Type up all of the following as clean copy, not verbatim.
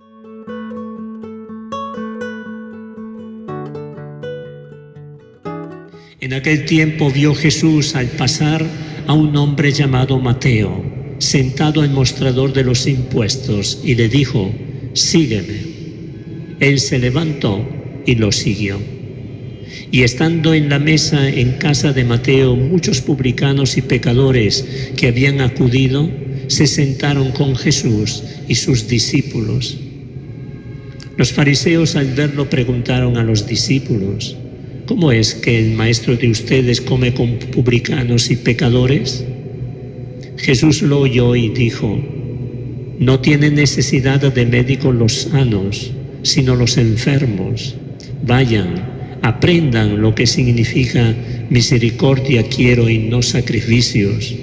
En aquel tiempo vio Jesús al pasar a un hombre llamado Mateo, sentado al mostrador de los impuestos, y le dijo: «Sígueme». Él se levantó y lo siguió. Y estando en la mesa en casa de Mateo, muchos publicanos y pecadores que habían acudido se sentaron con Jesús y sus discípulos. Los fariseos, al verlo, preguntaron a los discípulos: «¿Cómo es que el maestro de ustedes come con publicanos y pecadores?». Jesús lo oyó y dijo: «No tienen necesidad de médicos los sanos, sino los enfermos. Vayan, aprendan lo que significa misericordia quiero y no sacrificios,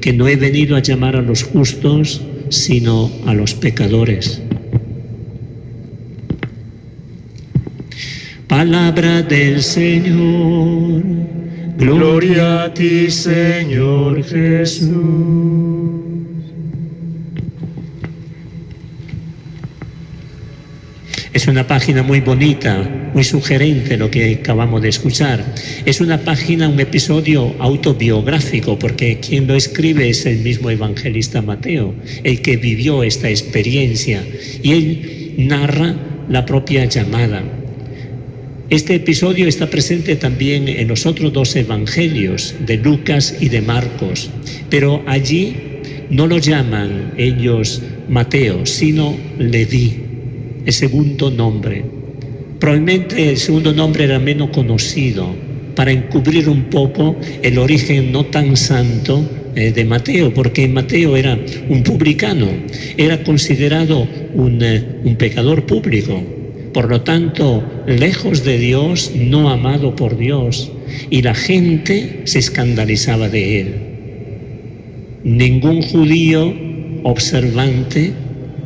que no he venido a llamar a los justos, sino a los pecadores». Palabra del Señor. Gloria a ti, Señor Jesús. Es una página muy bonita, muy sugerente lo que acabamos de escuchar. Es una página, un episodio autobiográfico, porque quien lo escribe es el mismo evangelista Mateo, el que vivió esta experiencia, y él narra la propia llamada. Este episodio está presente también en los otros dos evangelios, de Lucas y de Marcos, pero allí no lo llaman ellos Mateo, sino Leví, el segundo nombre. Probablemente el segundo nombre era menos conocido, para encubrir un poco el origen no tan santo de Mateo, porque Mateo era un publicano, era considerado un pecador público. Por lo tanto, lejos de Dios, no amado por Dios, y la gente se escandalizaba de él. Ningún judío observante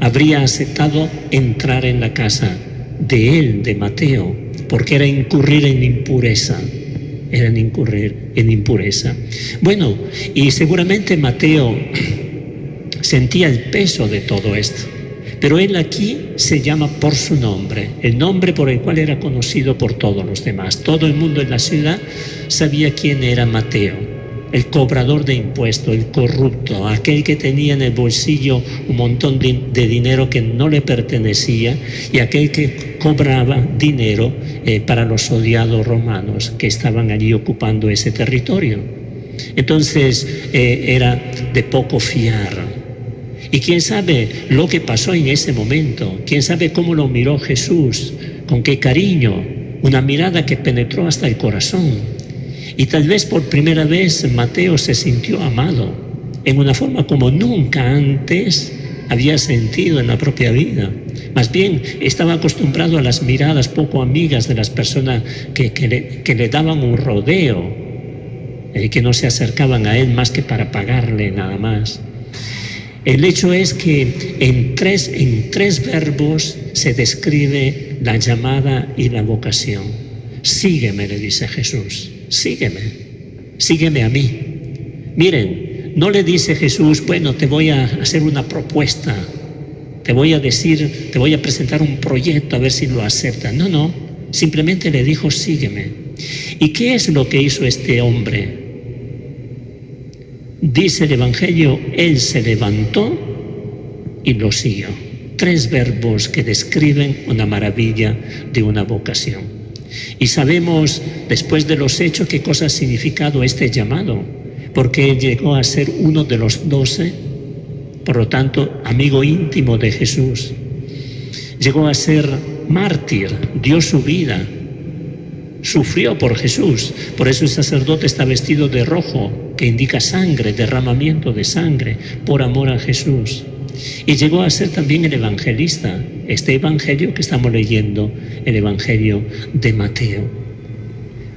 habría aceptado entrar en la casa de él, de Mateo, porque era incurrir en impureza. Era incurrir en impureza. Bueno, y seguramente Mateo sentía el peso de todo esto. Pero él aquí se llama por su nombre, el nombre por el cual era conocido por todos los demás. Todo el mundo en la ciudad sabía quién era Mateo, el cobrador de impuestos, el corrupto, aquel que tenía en el bolsillo un montón de dinero que no le pertenecía, y aquel que cobraba dinero para los odiados romanos que estaban allí ocupando ese territorio. Entonces era de poco fiar. Y quién sabe lo que pasó en ese momento, quién sabe cómo lo miró Jesús, con qué cariño, una mirada que penetró hasta el corazón. Y tal vez por primera vez Mateo se sintió amado, en una forma como nunca antes había sentido en la propia vida. Más bien estaba acostumbrado a las miradas poco amigas de las personas que le daban un rodeo, que no se acercaban a él más que para pagarle nada más. El hecho es que en tres verbos se describe la llamada y la vocación. Sígueme, le dice Jesús, sígueme a mí. Miren, no le dice Jesús: bueno, te voy a hacer una propuesta, te voy a presentar un proyecto a ver si lo aceptan. No, simplemente le dijo: sígueme. ¿Y qué es lo que hizo este hombre? Dice el Evangelio, él se levantó y lo siguió. Tres verbos que describen una maravilla de una vocación. Y sabemos, después de los hechos, qué cosa ha significado este llamado, porque él llegó a ser uno de los 12, por lo tanto, amigo íntimo de Jesús. Llegó a ser mártir, dio su vida, sufrió por Jesús. Por eso el sacerdote está vestido de rojo, que indica sangre, derramamiento de sangre, por amor a Jesús. Y llegó a ser también el evangelista, este evangelio que estamos leyendo, el evangelio de Mateo.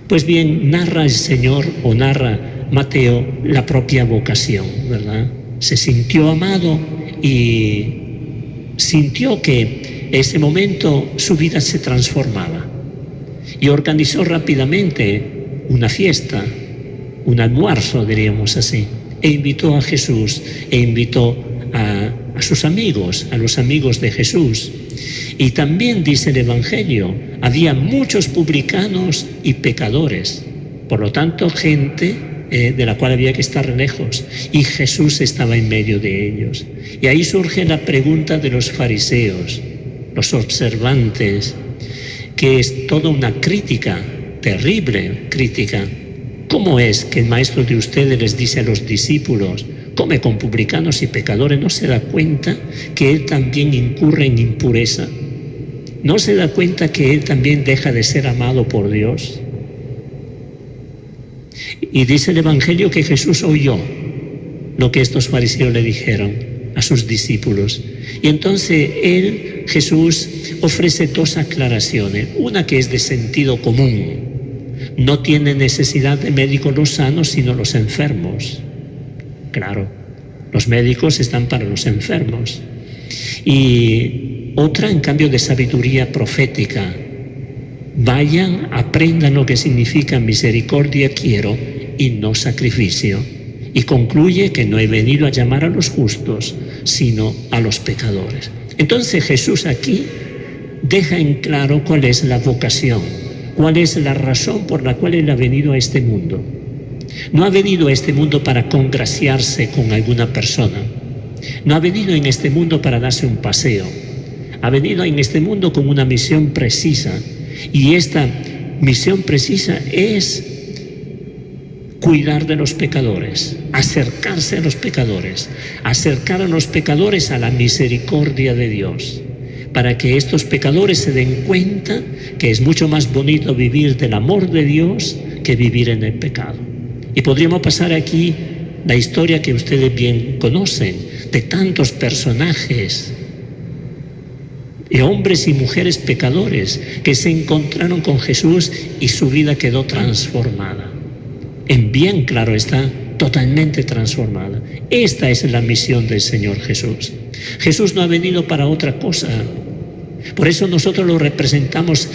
Pues bien, narra el Señor, o narra Mateo, la propia vocación, ¿verdad? Se sintió amado y sintió que en ese momento su vida se transformaba. Y organizó rápidamente una fiesta, un almuerzo, diríamos así, e invitó a Jesús, e invitó a sus amigos, a los amigos de Jesús. Y también dice el Evangelio, había muchos publicanos y pecadores, por lo tanto gente de la cual había que estar lejos, y Jesús estaba en medio de ellos. Y ahí surge la pregunta de los fariseos, los observantes, que es toda una crítica, terrible crítica. ¿Cómo es que el maestro de ustedes les dice a los discípulos, come con publicanos y pecadores? ¿No se da cuenta que él también incurre en impureza? ¿No se da cuenta que él también deja de ser amado por Dios? Y dice el Evangelio que Jesús oyó lo que estos fariseos le dijeron a sus discípulos. Y entonces Jesús, ofrece dos aclaraciones. Una que es de sentido común. No tiene necesidad de médicos los sanos, sino los enfermos. Claro, los médicos están para los enfermos. Y otra, en cambio, de sabiduría profética. Vayan, aprendan lo que significa misericordia quiero y no sacrificio. Y concluye que no he venido a llamar a los justos, sino a los pecadores. Entonces Jesús aquí deja en claro cuál es la vocación, cuál es la razón por la cual Él ha venido a este mundo. No ha venido a este mundo para congraciarse con alguna persona. No ha venido en este mundo para darse un paseo. Ha venido en este mundo con una misión precisa. Y esta misión precisa es cuidar de los pecadores, acercarse a los pecadores, acercar a los pecadores a la misericordia de Dios, para que estos pecadores se den cuenta que es mucho más bonito vivir del amor de Dios que vivir en el pecado. Y podríamos pasar aquí la historia que ustedes bien conocen, de tantos personajes, de hombres y mujeres pecadores que se encontraron con Jesús y su vida quedó transformada. En bien, claro está, totalmente transformada. Esta es la misión del Señor Jesús. Jesús no ha venido para otra cosa. Por eso nosotros lo representamos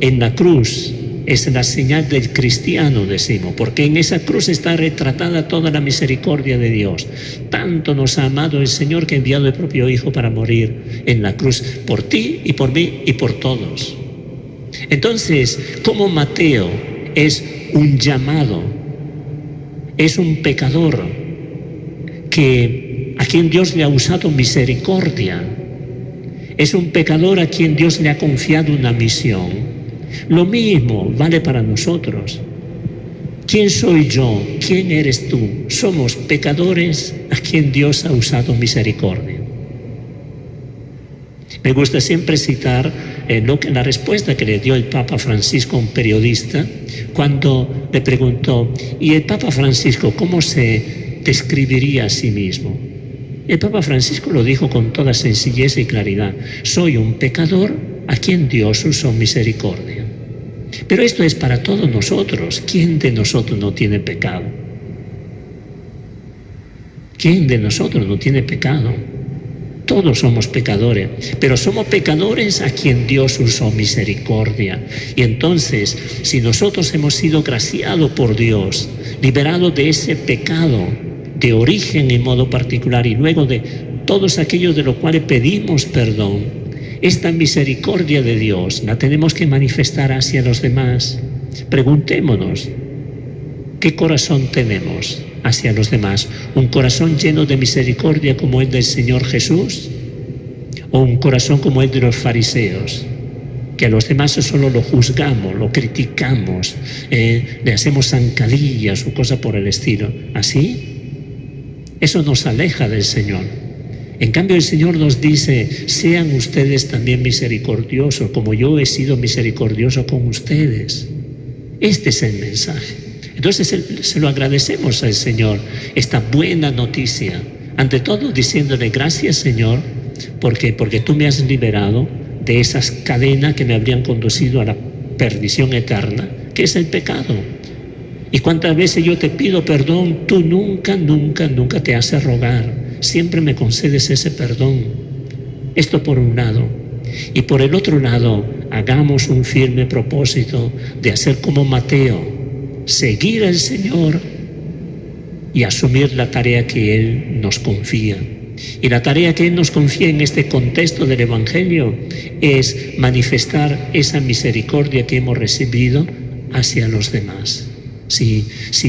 en la cruz. Es la señal del cristiano, decimos, porque en esa cruz está retratada toda la misericordia de Dios. Tanto nos ha amado el Señor que ha enviado el propio Hijo para morir en la cruz por ti y por mí y por todos. Entonces, como Mateo es un llamado, es un pecador a quien Dios le ha usado misericordia, es un pecador a quien Dios le ha confiado una misión. Lo mismo vale para nosotros. ¿Quién soy yo? ¿Quién eres tú? Somos pecadores a quien Dios ha usado misericordia. Me gusta siempre citar la respuesta que le dio el Papa Francisco a un periodista cuando le preguntó: ¿y el Papa Francisco cómo se describiría a sí mismo? El Papa Francisco lo dijo con toda sencillez y claridad: soy un pecador a quien Dios usó misericordia. Pero esto es para todos nosotros. ¿Quién de nosotros no tiene pecado? ¿Quién de nosotros no tiene pecado? Todos somos pecadores, pero somos pecadores a quien Dios usó misericordia. Y entonces, si nosotros hemos sido graciados por Dios, liberados de ese pecado de origen en modo particular y luego de todos aquellos de los cuales pedimos perdón, esta misericordia de Dios la tenemos que manifestar hacia los demás. Preguntémonos, ¿qué corazón tenemos hacia los demás? ¿Un corazón lleno de misericordia como el del Señor Jesús? ¿O un corazón como el de los fariseos, que a los demás solo lo juzgamos, lo criticamos, le hacemos zancadillas o cosas por el estilo? ¿Así? Eso nos aleja del Señor. En cambio, el Señor nos dice: sean ustedes también misericordiosos, como yo he sido misericordioso con ustedes. Este es el mensaje. Entonces se lo agradecemos al Señor, esta buena noticia. Ante todo, diciéndole: gracias, Señor, porque tú me has liberado de esas cadenas que me habrían conducido a la perdición eterna, que es el pecado. Y cuántas veces yo te pido perdón, tú nunca te haces rogar. Siempre me concedes ese perdón. Esto por un lado. Y por el otro lado, hagamos un firme propósito de hacer como Mateo, seguir al Señor y asumir la tarea que Él nos confía. Y la tarea que Él nos confía en este contexto del Evangelio es manifestar esa misericordia que hemos recibido hacia los demás. Si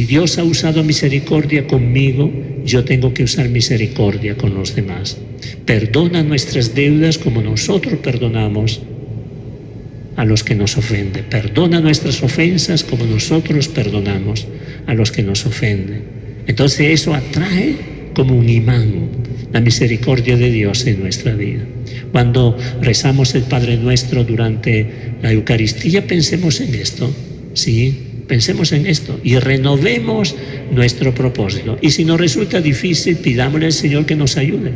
Dios ha usado misericordia conmigo, yo tengo que usar misericordia con los demás. Perdona nuestras deudas como nosotros perdonamos a los que nos ofenden. Perdona nuestras ofensas como nosotros perdonamos a los que nos ofenden. Entonces eso atrae como un imán la misericordia de Dios en nuestra vida. Cuando rezamos el Padre Nuestro durante la Eucaristía, pensemos en esto, ¿sí? Pensemos en esto y renovemos nuestro propósito. Y si nos resulta difícil, pidámosle al Señor que nos ayude.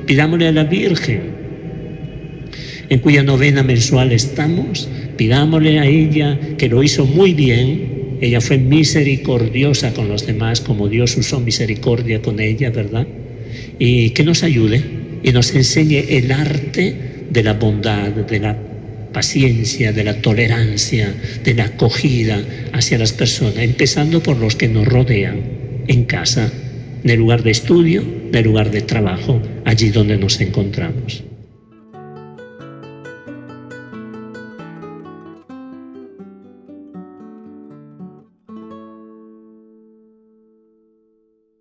Pidámosle a la Virgen, en cuya novena mensual estamos, pidámosle a ella, que lo hizo muy bien. Ella fue misericordiosa con los demás, como Dios usó misericordia con ella, ¿verdad? Y que nos ayude y nos enseñe el arte de la bondad, de la paciencia, de la tolerancia, de la acogida hacia las personas, empezando por los que nos rodean en casa, en el lugar de estudio, en el lugar de trabajo, allí donde nos encontramos.